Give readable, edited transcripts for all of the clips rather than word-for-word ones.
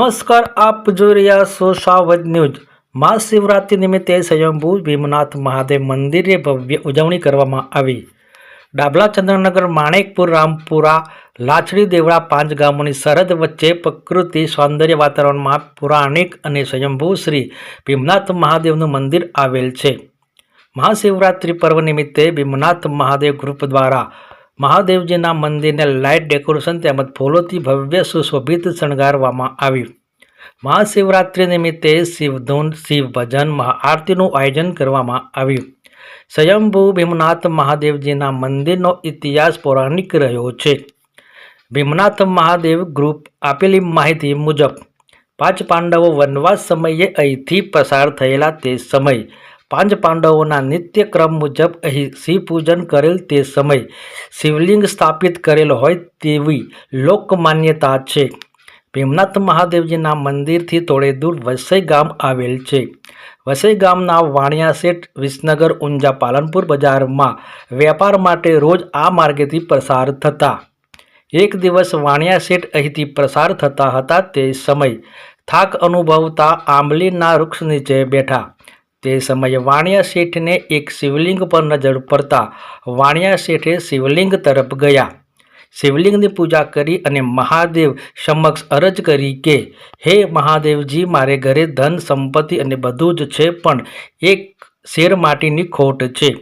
નમસ્કાર, આપ જોઈ રહ્યા છો સાવધ ન્યૂઝ। મહાશિવરાત્રિ નિમિત્તે સ્વયંભૂ ભીમનાથ મહાદેવ મંદિરે ભવ્ય ઉજવણી કરવામાં આવી। ડાબલા, ચંદ્રનગર, માણેકપુર, રામપુરા, લાછડી, દેવળા પાંચ ગામોની સરહદ વચ્ચે પ્રકૃતિ સૌંદર્ય વાતાવરણમાં પૌરાણિક અને સ્વયંભૂ શ્રી ભીમનાથ મહાદેવનું મંદિર આવેલ છે। મહાશિવરાત્રિ પર્વ નિમિત્તે ભીમનાથ મહાદેવ ગ્રુપ દ્વારા મહાદેવજીના મંદિરને લાઇટ ડેકોરેશન તેમજ ફૂલોથી ભવ્ય સુશોભિત શણગારવામાં આવ્યું। મહાશિવરાત્રિ નિમિત્તે શિવધૂન, શિવ ભજન, મહાઆરતીનું આયોજન કરવામાં આવ્યું। સ્વયંભૂ ભીમનાથ મહાદેવજીના મંદિરનો ઇતિહાસ પૌરાણિક રહ્યો છે। ભીમનાથ મહાદેવ ગ્રુપ આપેલી માહિતી મુજબ 5 પાંડવો વનવાસ સમયે અહીંથી પસાર થયેલા તે સમય 5 પાંડવોના નિત્યક્રમ મુજબ અહીં શિવ પૂજન કરેલ તે સમય શિવલિંગ સ્થાપિત કરેલ હોય તેવી લોકમાન્યતા છે। ભીમનાથ મહાદેવજીના મંદિરથી થોડે દૂર વસઈ ગામ આવેલ છે। વસઈ ગામના વાણિયા શેઠ વિસનગર, ઊંઝા, પાલનપુર બજારમાં વેપાર માટે રોજ આ માર્ગેથી પસાર થતા। એક દિવસ વાણિયા શેઠ અહીંથી પસાર થતા હતા તે સમય થાક અનુભવતા આંબલીના વૃક્ષ નીચે બેઠા। તે સમયે વાણિયા શેઠને એક શિવલિંગ પર નજર પડતા વાણિયા શેઠે શિવલિંગ તરફ ગયા। શિવલિંગની પૂજા કરી અને મહાદેવ સમક્ષ અરજ કરી કે હે મહાદેવજી, મારે ઘરે ધન સંપત્તિ અને બધું જ છે, પણ એક શેર માટીની ખોટ છે।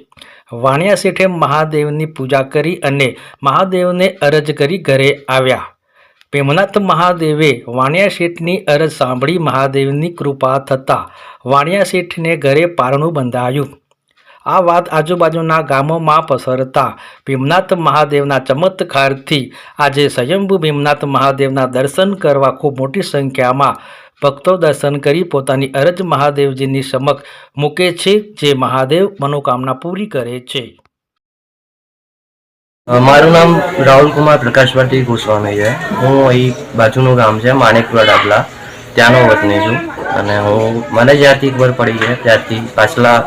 વાણિયા શેઠે મહાદેવની પૂજા કરી અને મહાદેવને અરજ કરી ઘરે આવ્યા। ભીમનાથ મહાદેવે વાણિયા શેઠની અરજ સાંભળી મહાદેવની કૃપા થતાં વાણિયા શેઠને ઘરે પારણું બંધાયું। આ વાત આજુબાજુના ગામોમાં પસરતા ભીમનાથ મહાદેવના ચમત્કારથી આજે સ્વયંભૂ ભીમનાથ મહાદેવના દર્શન કરવા ખૂબ મોટી સંખ્યામાં ભક્તો દર્શન કરી પોતાની અરજ મહાદેવજીની સમક્ષ મૂકે છે, જે મહાદેવ મનોકામના પૂરી કરે છે। મારું નામ રાહુલ કુમાર પ્રકાશવર્તી ગોસ્વામી છે। હું અહીં બાજુનું ગામ છે માણેકપુરા ડાબલા, ત્યાંનો વતની છું અને મને જ્યારથી ખબર પડી છે ત્યારથી પાછલા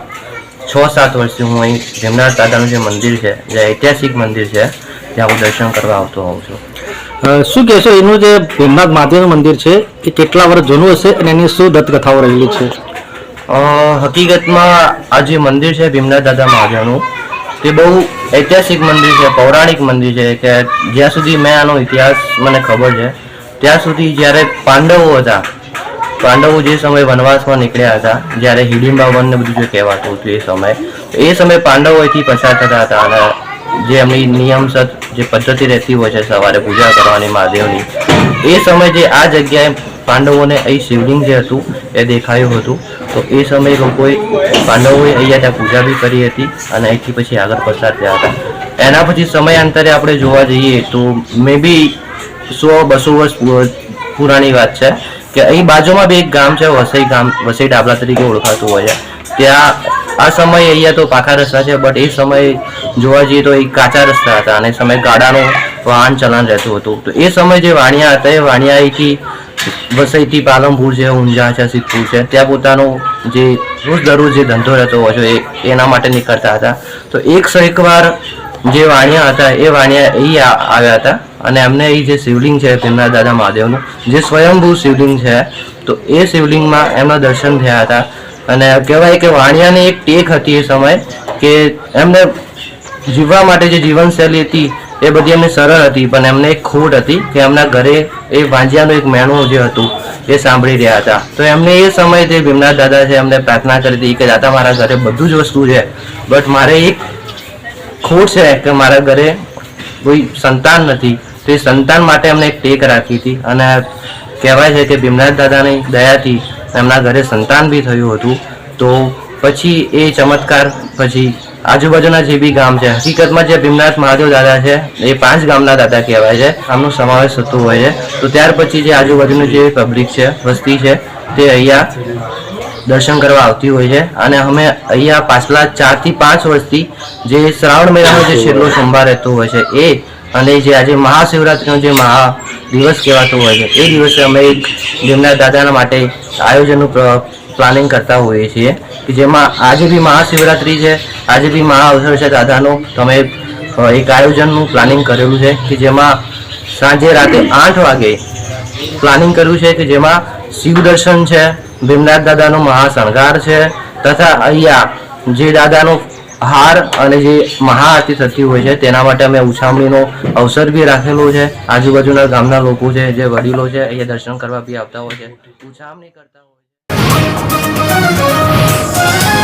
6-7 વર્ષથી હું અહીં ભીમનાથ દાદાનું જે મંદિર છે, જે ઐતિહાસિક મંદિર છે, ત્યાં હું દર્શન કરવા આવતો હોઉં છું। શું કહેશો, એનું જે ભીમનાથ મહાદેવનું મંદિર છે એ કેટલા વર્ષ જૂનું હશે અને એની શું દત્તકથાઓ રહેલી છે? હકીકતમાં આ જે મંદિર છે ભીમનાથ દાદા મહાદેવનું, તે બહુ ઐતિહાસિક મંદિર છે, પૌરાણિક મંદિર છે કે જ્યાં સુધી મેં આનો ઇતિહાસ મને ખબર છે ત્યાં સુધી જ્યારે પાંડવો જે સમયે વનવાસમાં નીકળ્યા હતા, જ્યારે હિડિંબા વન ને બધું જે કહેવાતું હતું એ સમયે પાંડવો અહીંથી પસાર થતા હતા અને જે એમની નિયમસર જે પદ્ધતિ રહેતી હોય છે સવારે પૂજા કરવાની મહાદેવની, એ સમયે જે આ જગ્યાએ પાંડવોને અહીં શિવલિંગ જે હતું એ દેખાયું હતું, તો એ સમયે પાંડવોએ અહીંયા ત્યાં પૂજા બી કરી હતી અને અહીંથી પછી આગળ પસાર થયા હતા। એના પછી સમયાંતરે આપણે જોવા જઈએ તો મે બી 100-200 વર્ષ પુરાણી વાત છે કે અહીં બાજુમાં બી એક ગામ છે વસઈ ગામ, વસઈ ડાબલા તરીકે ઓળખાતું હોય છે। ત્યાં આ સમયે અહીંયા તો પાકા રસ્તા છે, બટ એ સમયે જોવા જઈએ તો એ કાચા રસ્તા હતા અને એ સમયે ગાડાનું વાહન ચલણ રહેતું હતું। તો એ સમયે જે વાણિયા હતા એ વાણિયા અહીંથી વસઈથી પાલનપુર છે, ઊંઝા છે, સિદ્ધપુર છે, ત્યાં પોતાનો જે રોજ દરરોજ જે ધંધો રહેતો હોય છે એના માટે નીકળતા હતા। તો એકવાર જે વાણિયા હતા એ વાણિયા અહીં આવ્યા હતા અને એમને અહીં જે શિવલિંગ છે ભીમનાથ દાદા મહાદેવનું, જે સ્વયંભૂ શિવલિંગ છે, તો એ શિવલિંગમાં એમના દર્શન થયા હતા અને કહેવાય કે વાણિયાની એક ટેક હતી એ સમયે કે એમને જીવવા માટે જે જીવનશૈલી હતી એ બધી એમની સરળ હતી, પણ એમને એક ખોટ હતી કે એમના ઘરે એ વાંજિયાનું એક મેણું જે હતું એ સાંભળી રહ્યા હતા। તો એમને એ સમયે જે ભીમનાથ દાદા છે એમને પ્રાર્થના કરી હતી કે દાદા, મારા ઘરે બધું જ વસ્તુ છે, બટ મારે એક ખોટ છે કે મારા ઘરે કોઈ સંતાન નથી। તો એ સંતાન માટે એમને એક ટેક રાખી હતી અને કહેવાય છે કે ભીમનાથ દાદાની દયાથી એમના ઘરે સંતાન બી થયું હતું। તો પછી એ ચમત્કાર પછી આજુબાજુના જે બી ગામ છે, હકીકતમાં જે ભીમનાથ મહાદેવ દાદા છે એ 5 ગામના દાદા કહેવાય છે, આમનો સમાવેશ થતો હોય છે। તો ત્યાર પછી જે આજુબાજુની જે પબ્લિક છે, વસ્તી છે, તે અહીંયા દર્શન કરવા આવતી હોય છે અને અમે અહીંયા પાછલા 4 થી 5 વર્ષથી જે શ્રાવણ મહિનાનો જે છેલ્લો સોમવાર રહેતો હોય છે એ અને જે આજે મહાશિવરાત્રિનો જે મહા દિવસ કહેવાતો હોય છે એ દિવસે અમે એક ભીમનાથ દાદાના માટે આયોજનનું પ્લાનિંગ કરતા હોઈએ છીએ કે જેમાં આજે બી મહાશિવરાત્રિ છે, આજે બી મહા અવસર છે દાદાનો, તો અમે એક આયોજનનું પ્લાનિંગ કરેલું છે કે જેમાં સાંજે રાતે 8 વાગે પ્લાનિંગ કર્યું છે કે જેમાં શિવ દર્શન છે, ભીમનાથ દાદાનો મહાશણગાર છે તથા અહીંયા જે દાદાનો હાર અને જે મહાઆરતી થતી હોય છે તેના માટે અમે ઉછામણીનો અવસર બી રાખેલો છે. આજુબાજુના ગામના લોકો છે, જે વડીલો છે, અહીંયા દર્શન કરવા બી આવતા હોય છે, ઉછામણી કરતા હોય છે.